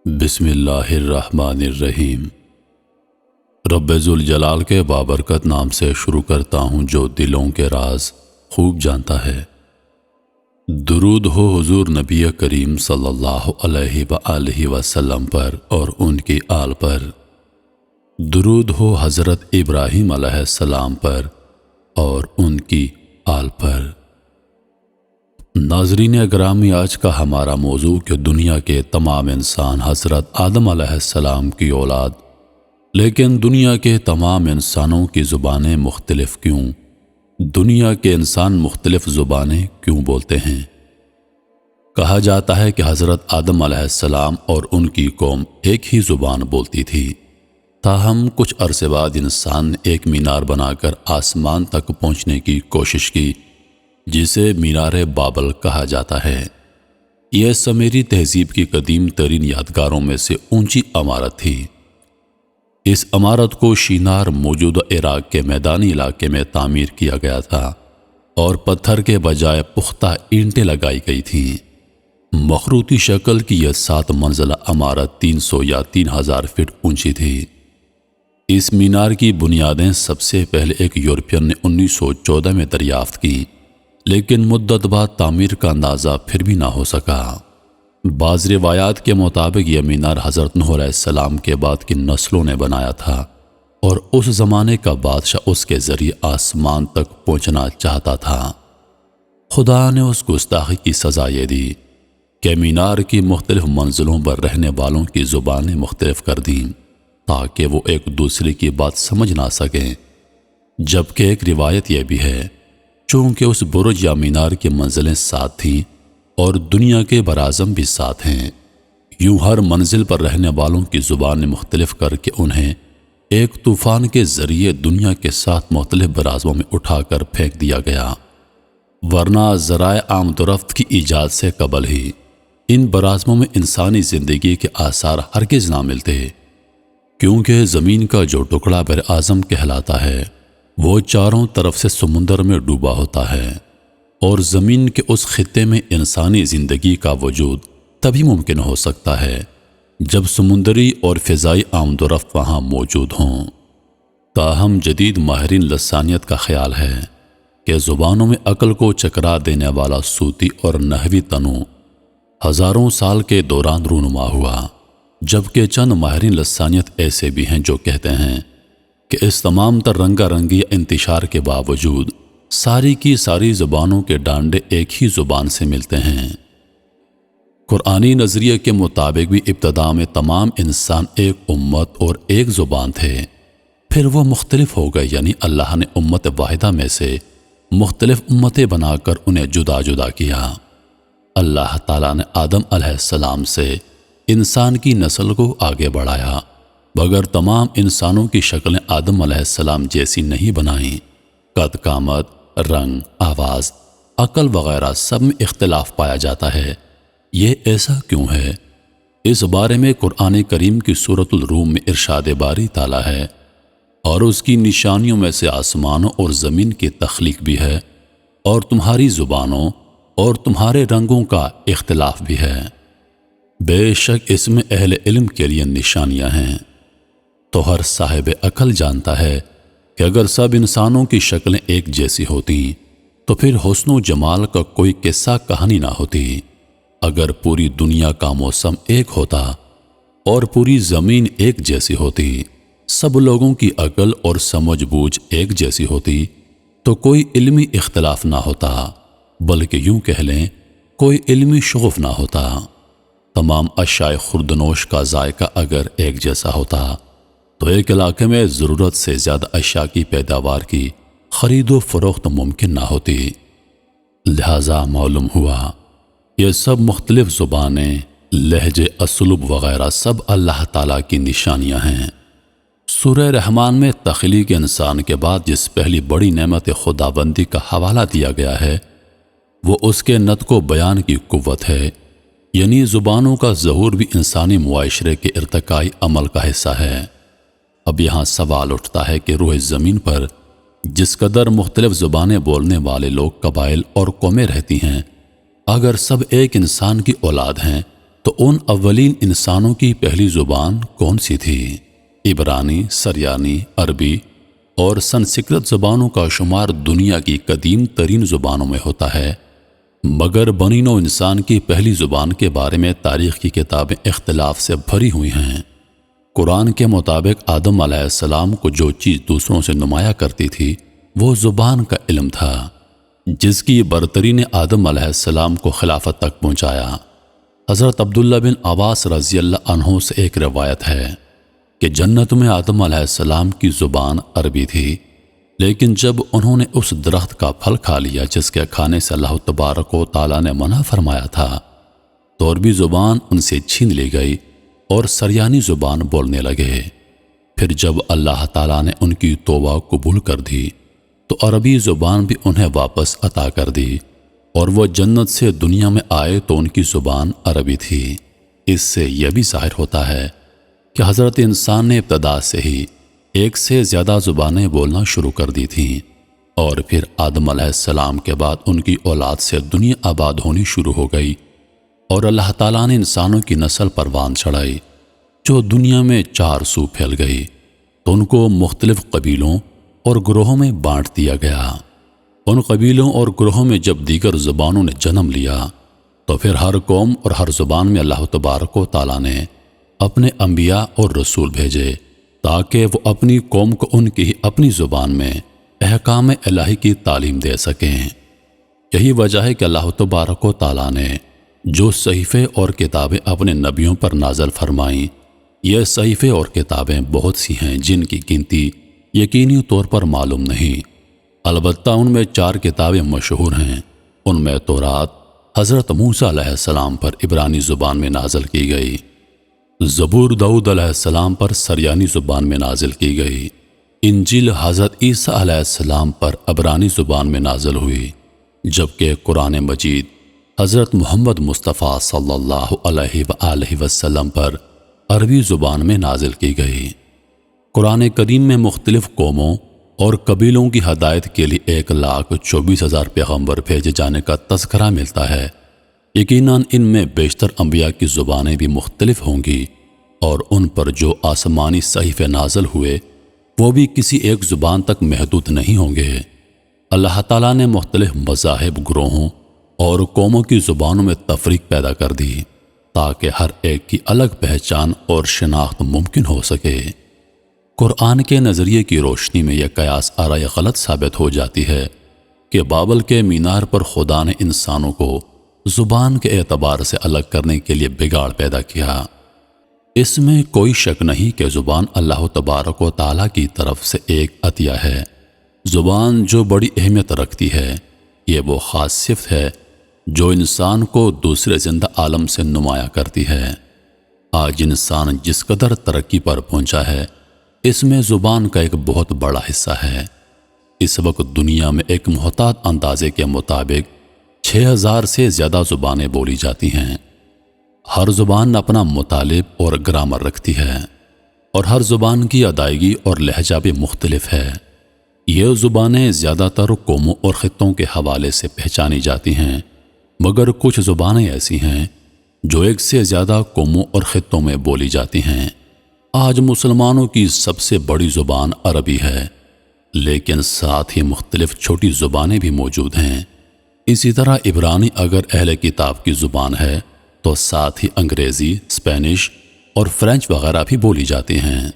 بسم اللہ الرحمن الرحیم۔ رب ذوالجلال کے بابرکت نام سے شروع کرتا ہوں جو دلوں کے راز خوب جانتا ہے۔ درود ہو حضور نبی کریم صلی اللہ علیہ وآلہ وسلم پر اور ان کی آل پر۔ درود ہو حضرت ابراہیم علیہ السلام پر اور ان کی آل پر۔ ناظرین اگرامی، آج کا ہمارا موضوع کہ دنیا کے تمام انسان حضرت آدم علیہ السلام کی اولاد، لیکن دنیا کے تمام انسانوں کی زبانیں مختلف کیوں؟ دنیا کے انسان مختلف زبانیں کیوں بولتے ہیں؟ کہا جاتا ہے کہ حضرت آدم علیہ السلام اور ان کی قوم ایک ہی زبان بولتی تھی، تاہم کچھ عرصے بعد انسان نے ایک مینار بنا کر آسمان تک پہنچنے کی کوشش کی، جسے مینار بابل کہا جاتا ہے۔ یہ سمیری تہذیب کی قدیم ترین یادگاروں میں سے اونچی عمارت تھی۔ اس عمارت کو شینار موجودہ عراق کے میدانی علاقے میں تعمیر کیا گیا تھا اور پتھر کے بجائے پختہ اینٹیں لگائی گئی تھیں۔ مخروطی شکل کی یہ 7 منزلہ عمارت 300 یا 3000 فٹ اونچی تھی۔ اس مینار کی بنیادیں سب سے پہلے ایک یورپین نے 1914 میں دریافت کی، لیکن مدت بعد تعمیر کا اندازہ پھر بھی نہ ہو سکا۔ بعض روایات کے مطابق یہ مینار حضرت نوح علیہ السلام کے بعد کی نسلوں نے بنایا تھا اور اس زمانے کا بادشاہ اس کے ذریعے آسمان تک پہنچنا چاہتا تھا۔ خدا نے اس گستاخی کی سزا یہ دی کہ مینار کی مختلف منزلوں پر رہنے والوں کی زبانیں مختلف کر دیں تاکہ وہ ایک دوسرے کی بات سمجھ نہ سکیں۔ جبکہ ایک روایت یہ بھی ہے چونکہ اس برج یا مینار کی منزلیں 7 تھیں اور دنیا کے براعظم بھی 7 ہیں، یوں ہر منزل پر رہنے والوں کی زبانیں مختلف کر کے انہیں ایک طوفان کے ذریعے دنیا کے 7 مختلف براعظموں میں اٹھا کر پھینک دیا گیا، ورنہ ذرائع آمد و رفت کی ایجاد سے قبل ہی ان براعظموں میں انسانی زندگی کے آثار ہرگز نہ ملتے، کیونکہ زمین کا جو ٹکڑا براعظم کہلاتا ہے وہ چاروں طرف سے سمندر میں ڈوبا ہوتا ہے، اور زمین کے اس خطے میں انسانی زندگی کا وجود تبھی ممکن ہو سکتا ہے جب سمندری اور فضائی آمد و رفت وہاں موجود ہوں۔ تاہم جدید ماہرین لسانیت کا خیال ہے کہ زبانوں میں عقل کو چکرا دینے والا صوتی اور نحوی تنوع ہزاروں سال کے دوران رونما ہوا، جبکہ چند ماہرین لسانیت ایسے بھی ہیں جو کہتے ہیں کہ اس تمام تر رنگا رنگی انتشار کے باوجود ساری کی ساری زبانوں کے ڈانڈے ایک ہی زبان سے ملتے ہیں۔ قرآنی نظریے کے مطابق بھی ابتدا میں تمام انسان ایک امت اور ایک زبان تھے، پھر وہ مختلف ہو گئے، یعنی اللہ نے امت واحدہ میں سے مختلف امتیں بنا کر انہیں جدا جدا کیا۔ اللہ تعالیٰ نے آدم علیہ السلام سے انسان کی نسل کو آگے بڑھایا، مگر تمام انسانوں کی شکلیں آدم علیہ السلام جیسی نہیں بنائیں۔ قد قامت، رنگ، آواز، عقل وغیرہ سب میں اختلاف پایا جاتا ہے۔ یہ ایسا کیوں ہے؟ اس بارے میں قرآن کریم کی سورۃ الروم میں ارشاد باری تعالیٰ ہے، اور اس کی نشانیوں میں سے آسمانوں اور زمین کی تخلیق بھی ہے، اور تمہاری زبانوں اور تمہارے رنگوں کا اختلاف بھی ہے۔ بے شک اس میں اہل علم کے لیے نشانیاں ہیں۔ تو ہر صاحب عقل جانتا ہے کہ اگر سب انسانوں کی شکلیں ایک جیسی ہوتی تو پھر حسن و جمال کا کوئی قصہ کہانی نہ ہوتی۔ اگر پوری دنیا کا موسم ایک ہوتا اور پوری زمین ایک جیسی ہوتی، سب لوگوں کی عقل اور سمجھ بوجھ ایک جیسی ہوتی تو کوئی علمی اختلاف نہ ہوتا، بلکہ یوں کہہ لیں کوئی علمی شغف نہ ہوتا۔ تمام اشیاء خوردنوش کا ذائقہ اگر ایک جیسا ہوتا تو ایک علاقے میں ضرورت سے زیادہ اشیاء کی پیداوار کی خرید و فروخت ممکن نہ ہوتی۔ لہذا معلوم ہوا یہ سب مختلف زبانیں، لہجے، اسلوب وغیرہ سب اللہ تعالیٰ کی نشانیاں ہیں۔ سورہ رحمان میں تخلیق انسان کے بعد جس پہلی بڑی نعمت خداوندی کا حوالہ دیا گیا ہے وہ اس کے نطق و بیان کی قوت ہے، یعنی زبانوں کا ظہور بھی انسانی معاشرے کے ارتقائی عمل کا حصہ ہے۔ اب یہاں سوال اٹھتا ہے کہ روح زمین پر جس قدر مختلف زبانیں بولنے والے لوگ، قبائل اور قومیں رہتی ہیں، اگر سب ایک انسان کی اولاد ہیں تو ان اولین انسانوں کی پہلی زبان کون سی تھی؟ عبرانی، سریانی، عربی اور سنسکرت زبانوں کا شمار دنیا کی قدیم ترین زبانوں میں ہوتا ہے، مگر بنی نوع انسان کی پہلی زبان کے بارے میں تاریخ کی کتابیں اختلاف سے بھری ہوئی ہیں۔ قرآن کے مطابق آدم علیہ السلام کو جو چیز دوسروں سے نمایاں کرتی تھی وہ زبان کا علم تھا، جس کی برتری نے آدم علیہ السلام کو خلافت تک پہنچایا۔ حضرت عبداللہ بن عباس رضی اللہ عنہ سے ایک روایت ہے کہ جنت میں آدم علیہ السلام کی زبان عربی تھی، لیکن جب انہوں نے اس درخت کا پھل کھا لیا جس کے کھانے سے اللہ تبارک و تعالیٰ نے منع فرمایا تھا، تو عربی زبان ان سے چھین لی گئی اور سریانی زبان بولنے لگے۔ پھر جب اللہ تعالیٰ نے ان کی توبہ قبول کر دی تو عربی زبان بھی انہیں واپس عطا کر دی، اور وہ جنت سے دنیا میں آئے تو ان کی زبان عربی تھی۔ اس سے یہ بھی ظاہر ہوتا ہے کہ حضرت انسان نے ابتدا سے ہی ایک سے زیادہ زبانیں بولنا شروع کر دی تھیں، اور پھر آدم علیہ السلام کے بعد ان کی اولاد سے دنیا آباد ہونی شروع ہو گئی، اور اللہ تعالیٰ نے انسانوں کی نسل پروان چڑھائی جو دنیا میں 4 سو پھیل گئی، تو ان کو مختلف قبیلوں اور گروہوں میں بانٹ دیا گیا۔ ان قبیلوں اور گروہوں میں جب دیگر زبانوں نے جنم لیا تو پھر ہر قوم اور ہر زبان میں اللہ تبارک و تعالیٰ نے اپنے انبیاء اور رسول بھیجے تاکہ وہ اپنی قوم کو ان کی اپنی زبان میں احکام الہی کی تعلیم دے سکیں۔ یہی وجہ ہے کہ اللہ تبارک و تعالیٰ نے جو صحیفے اور کتابیں اپنے نبیوں پر نازل فرمائیں، یہ صحیفے اور کتابیں بہت سی ہیں جن کی گنتی یقینی طور پر معلوم نہیں، البتہ ان میں 4 کتابیں مشہور ہیں۔ ان میں تورات حضرت موسیٰ علیہ السلام پر عبرانی زبان میں نازل کی گئی، زبور داؤد علیہ السلام پر سریانی زبان میں نازل کی گئی، انجیل حضرت عیسیٰ علیہ السلام پر عبرانی زبان میں نازل ہوئی، جبکہ قرآن مجید حضرت محمد مصطفیٰ صلی اللہ علیہ وآلہ وسلم پر عربی زبان میں نازل کی گئی۔ قرآن کریم میں مختلف قوموں اور قبیلوں کی ہدایت کے لیے 1,24,000 پیغمبر بھیجے جانے کا تذکرہ ملتا ہے۔ یقیناً ان میں بیشتر انبیاء کی زبانیں بھی مختلف ہوں گی، اور ان پر جو آسمانی صحیفے نازل ہوئے وہ بھی کسی ایک زبان تک محدود نہیں ہوں گے۔ اللہ تعالیٰ نے مختلف مذاہب، گروہوں اور قوموں کی زبانوں میں تفریق پیدا کر دی تاکہ ہر ایک کی الگ پہچان اور شناخت ممکن ہو سکے۔ قرآن کے نظریے کی روشنی میں یہ قیاس آرائے غلط ثابت ہو جاتی ہے کہ بابل کے مینار پر خدا نے انسانوں کو زبان کے اعتبار سے الگ کرنے کے لیے بگاڑ پیدا کیا۔ اس میں کوئی شک نہیں کہ زبان اللہ تبارک و تعالیٰ کی طرف سے ایک عطیہ ہے۔ زبان جو بڑی اہمیت رکھتی ہے، یہ وہ خاص صفت ہے جو انسان کو دوسرے زندہ عالم سے نمایاں کرتی ہے۔ آج انسان جس قدر ترقی پر پہنچا ہے، اس میں زبان کا ایک بہت بڑا حصہ ہے۔ اس وقت دنیا میں ایک محتاط اندازے کے مطابق 6,000 سے زیادہ زبانیں بولی جاتی ہیں۔ ہر زبان اپنا مطالب اور گرامر رکھتی ہے، اور ہر زبان کی ادائیگی اور لہجہ بھی مختلف ہے۔ یہ زبانیں زیادہ تر قوموں اور خطوں کے حوالے سے پہچانی جاتی ہیں، مگر کچھ زبانیں ایسی ہیں جو ایک سے زیادہ قوموں اور خطوں میں بولی جاتی ہیں۔ آج مسلمانوں کی سب سے بڑی زبان عربی ہے، لیکن ساتھ ہی مختلف چھوٹی زبانیں بھی موجود ہیں۔ اسی طرح عبرانی اگر اہل کتاب کی زبان ہے تو ساتھ ہی انگریزی، اسپینش اور فرینچ وغیرہ بھی بولی جاتی ہیں۔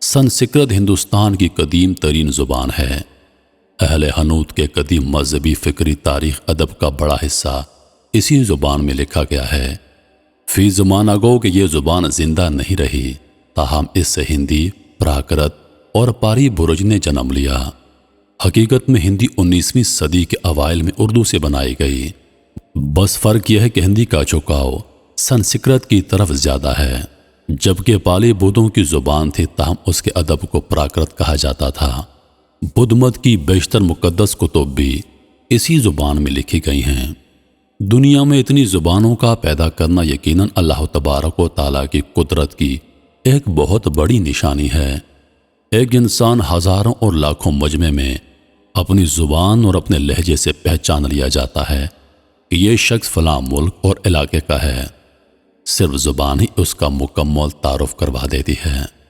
سنسکرت ہندوستان کی قدیم ترین زبان ہے۔ اہل ہنود کے قدیم مذہبی، فکری، تاریخ، ادب کا بڑا حصہ اسی زبان میں لکھا گیا ہے۔ فی زمانہ گو کہ یہ زبان زندہ نہیں رہی، تاہم اس سے ہندی، پراکرت اور پاری برج نے جنم لیا۔ حقیقت میں ہندی 19ویں صدی کے اوائل میں اردو سے بنائی گئی، بس فرق یہ ہے کہ ہندی کا جھکاؤ سنسکرت کی طرف زیادہ ہے، جبکہ پالی بدھوں کی زبان تھی، تاہم اس کے ادب کو پراکرت کہا جاتا تھا۔ بدھ مت کی بیشتر مقدس کتب بھی اسی زبان میں لکھی گئی ہیں۔ دنیا میں اتنی زبانوں کا پیدا کرنا یقیناً اللہ تبارک و تعالیٰ کی قدرت کی ایک بہت بڑی نشانی ہے۔ ایک انسان ہزاروں اور لاکھوں مجمع میں اپنی زبان اور اپنے لہجے سے پہچان لیا جاتا ہے کہ یہ شخص فلاں ملک اور علاقے کا ہے۔ صرف زبان ہی اس کا مکمل تعارف کروا دیتی ہے۔